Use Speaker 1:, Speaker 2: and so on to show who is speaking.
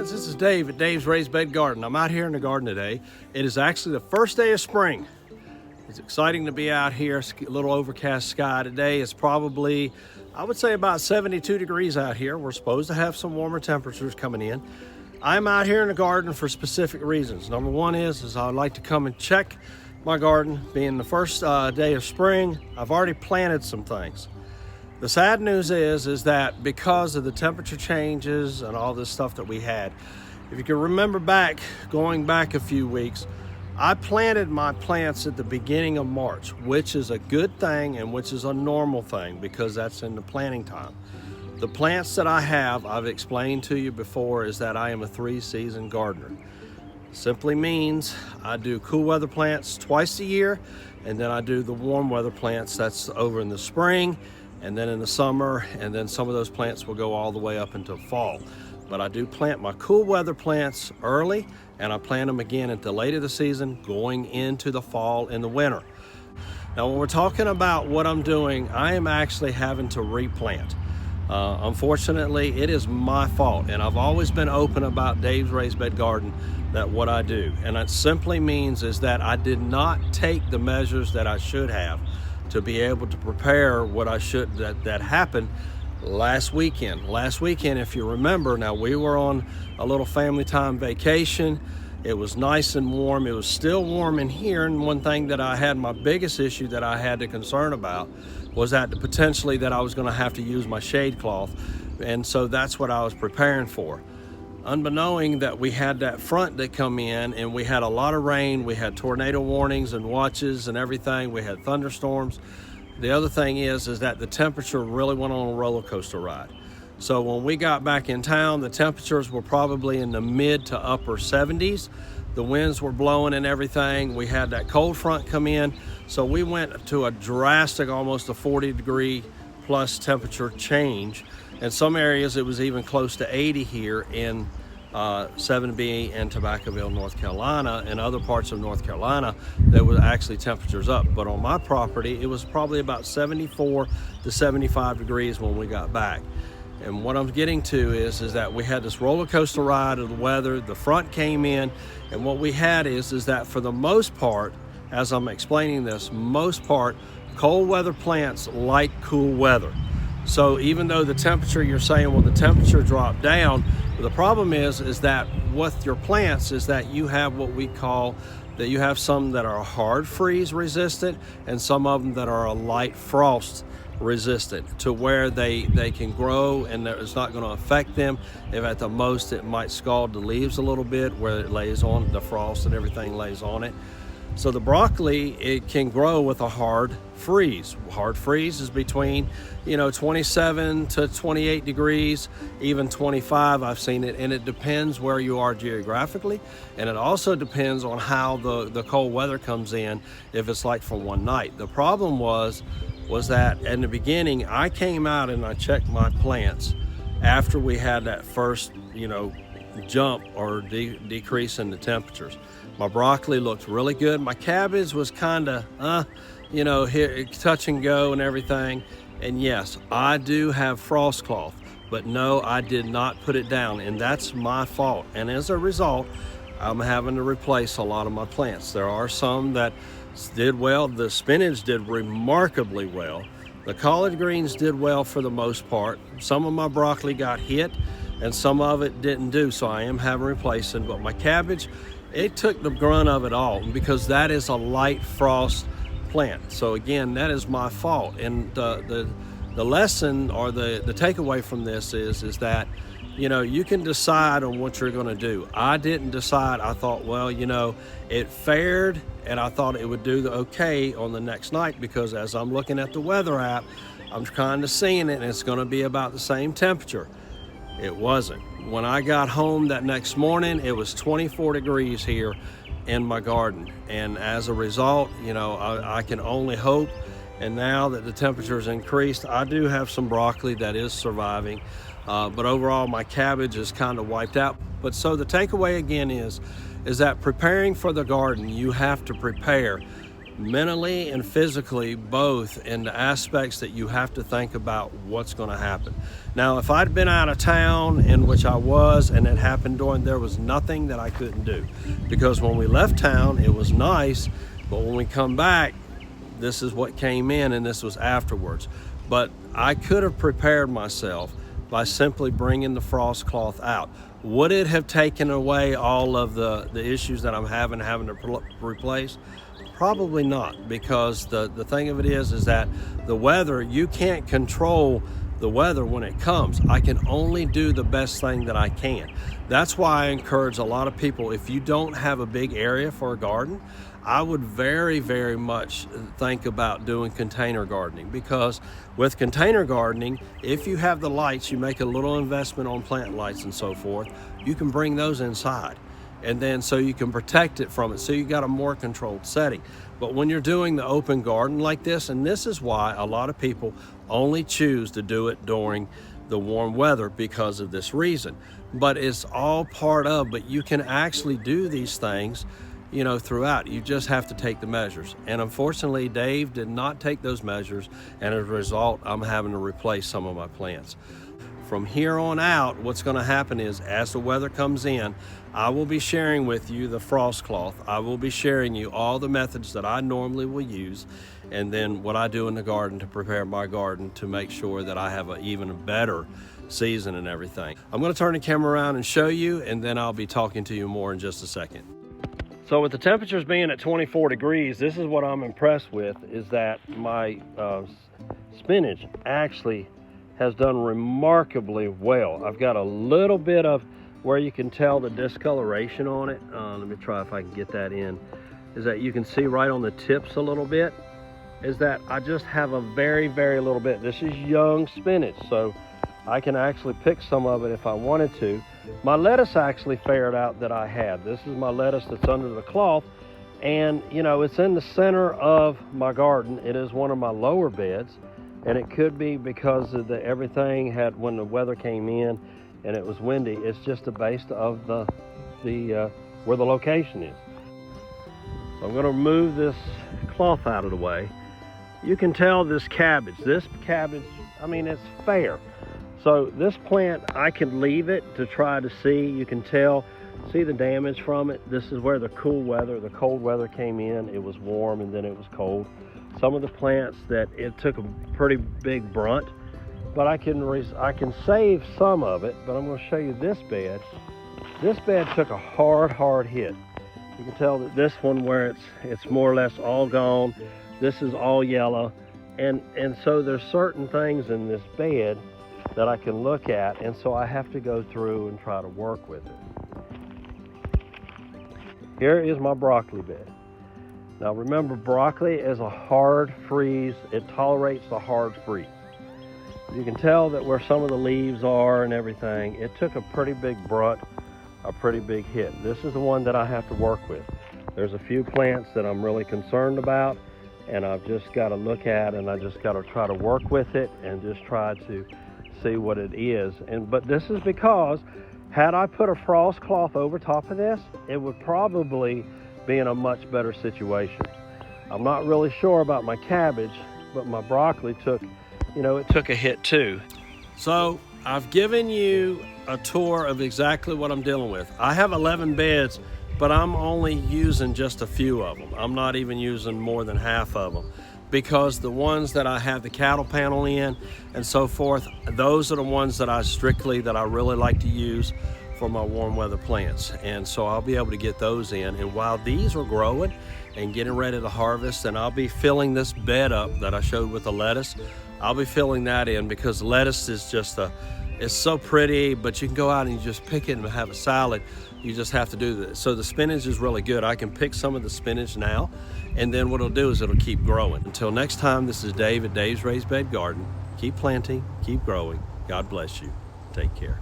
Speaker 1: friends, this is Dave at Dave's Raised Bed Garden. I'm out here in the garden today. It is actually the first day of spring. It's exciting to be out here. It's a little overcast sky today. It's probably, I would say, about 72 degrees out here. We're supposed to have some warmer temperatures coming in. I'm out here in the garden for specific reasons. Number one is I'd like to come and check my garden. Being the first day of spring, I've already planted some things. The sad news is that because of the temperature changes and all this stuff that we had, if you can remember going back a few weeks, I planted my plants at the beginning of March, which is a good thing and which is a normal thing because that's in the planting time. The plants that I have, I've explained to you before, is that I am a 3-season gardener. Simply means I do cool weather plants twice a year, and then I do the warm weather plants that's over in the spring and then in the summer, and then some of those plants will go all the way up until fall. But I do plant my cool weather plants early, and I plant them again at the late of the season going into the fall and the winter. Now when we're talking about what I'm doing, I am actually having to replant. Unfortunately, it is my fault, and I've always been open about Dave's Raised Bed Garden, that what I do. And it simply means is that I did not take the measures that I should have to be able to prepare what I should, that happened last weekend. Last weekend, if you remember, now we were on a little family time vacation. It was nice and warm. It was still warm in here, and one thing that I had, my biggest issue that I had to concern about was that potentially that I was going to have to use my shade cloth, and so that's what I was preparing for. Unbeknowing that we had that front that come in, and we had a lot of rain, we had tornado warnings and watches and everything, we had thunderstorms. The other thing is that the temperature really went on a roller coaster ride. So when we got back in town, the temperatures were probably in the mid to upper 70s. The winds were blowing and everything. We had that cold front come in. So we went to a drastic, almost a 40-degree plus temperature change. In some areas, it was even close to 80 here in 7B and Tobaccoville, North Carolina. In other parts of North Carolina, there was actually temperatures up. But on my property, it was probably about 74 to 75 degrees when we got back. And what I'm getting to is that we had this roller coaster ride of the weather. The front came in, and what we had is that for the most part, as I'm explaining this, most part, cold weather plants like cool weather. So even though the temperature, you're saying, well, the temperature dropped down, the problem is that with your plants is that you have what we call, that you have some that are hard freeze resistant and some of them that are a light frost resistant, to where they can grow and it's not going to affect them. If at the most it might scald the leaves a little bit where it lays on, the frost and everything lays on it. So the broccoli, it can grow with a hard freeze. Hard freeze is between 27 to 28 degrees, even 25 I've seen it, and it depends where you are geographically, and it also depends on how the cold weather comes in, if it's like for one night. The problem was that in the beginning I came out and I checked my plants after we had that first jump or decrease in the temperatures. My broccoli looked really good. My cabbage was kind of here, touch and go and everything. And yes, I do have frost cloth, but no, I did not put it down, and that's my fault. And as a result, I'm having to replace a lot of my plants. There are some that did well. The spinach did remarkably well. The collard greens did well for the most part. Some of my broccoli got hit and some of it didn't do, so I am having replacing. But my cabbage, it took the grunt of it all because that is a light frost plant. So again, that is my fault. And the lesson or the takeaway from this is that you can decide on what you're going to do. I didn't decide. I thought, well, it fared, and I thought it would do okay on the next night, because as I'm looking at the weather app, I'm kind of seeing it, and it's going to be about the same temperature. It wasn't. When I got home that next morning, it was 24 degrees here in my garden, and as a result, I can only hope. And now that the temperature's increased, I do have some broccoli that is surviving. But overall, my cabbage is kind of wiped out. But so the takeaway again is that preparing for the garden, you have to prepare mentally and physically, both, in the aspects that you have to think about what's going to happen. Now, if I'd been out of town, in which I was, and it happened during, there was nothing that I couldn't do, because when we left town, it was nice, but when we come back, this is what came in, and this was afterwards. But I could have prepared myself by simply bringing the frost cloth out. Would it have taken away all of the issues that I'm having to replace? Probably not, because the thing of it is that the weather, you can't control the weather when it comes. I can only do the best thing that I can. That's why I encourage a lot of people, if you don't have a big area for a garden, I would very, very much think about doing container gardening, because with container gardening, if you have the lights, you make a little investment on plant lights and so forth, you can bring those inside. And then so you can protect it from it, so you got a more controlled setting. But when you're doing the open garden like this, and this is why a lot of people only choose to do it during the warm weather, because of this reason. But it's all part of, but you can actually do these things, you know, throughout. You just have to take the measures. And unfortunately, Dave did not take those measures, and as a result, I'm having to replace some of my plants. From here on out, what's going to happen is, as the weather comes in, I will be sharing with you the frost cloth. I will be sharing you all the methods that I normally will use, and then what I do in the garden to prepare my garden to make sure that I have an even better season and everything. I'm going to turn the camera around and show you, and then I'll be talking to you more in just a second. So with the temperatures being at 24 degrees, this is what I'm impressed with, is that my spinach actually has done remarkably well. I've got a little bit of where you can tell the discoloration on it. Let me try if I can get that in. Is that you can see right on the tips a little bit, is that I just have a very, very little bit. This is young spinach, so I can actually pick some of it if I wanted to. My lettuce actually fared out that I had. This is my lettuce that's under the cloth, and you know, it's in the center of my garden. It is one of my lower beds, and it could be because of everything had, when the weather came in and it was windy, it's just the base of the where the location is. So I'm going to move this cloth out of the way. You can tell this cabbage, I mean, it's fair. So this plant, I can leave it to try to see. You can see the damage from it. This is where the cold weather came in. It was warm and then it was cold. Some of the plants that it took a pretty big brunt, but I can save some of it. But I'm going to show you this bed. This bed took a hard hit. You can tell that this one, where it's more or less all gone. This is all yellow, and so there's certain things in this bed that I can look at, and so I have to go through and try to work with it. Here is my broccoli bed. Now remember, broccoli is a hard freeze. It tolerates the hard freeze. You can tell that where some of the leaves are and everything, it took a pretty big brunt, a pretty big hit. This is the one that I have to work with. There's a few plants that I'm really concerned about, and I've just got to look at, and I just got to try to work with it and just try to see what it is. But this is because, had I put a frost cloth over top of this, it would probably be in a much better situation. I'm not really sure about my cabbage, but my broccoli took a hit too. So I've given you a tour of exactly what I'm dealing with. I have 11 beds, but I'm only using just a few of them. I'm not even using more than half of them, because the ones that I have the cattle panel in and so forth, those are the ones that I really like to use for my warm weather plants. And so I'll be able to get those in. And while these are growing and getting ready to harvest, and I'll be filling this bed up that I showed with the lettuce, I'll be filling that in, because lettuce is just it's so pretty, but you can go out and you just pick it and have a salad. You just have to do this. So the spinach is really good. I can pick some of the spinach now, and then what it'll do is it'll keep growing. Until next time, this is Dave at Dave's Raised Bed Garden. Keep planting, keep growing. God bless you. Take care.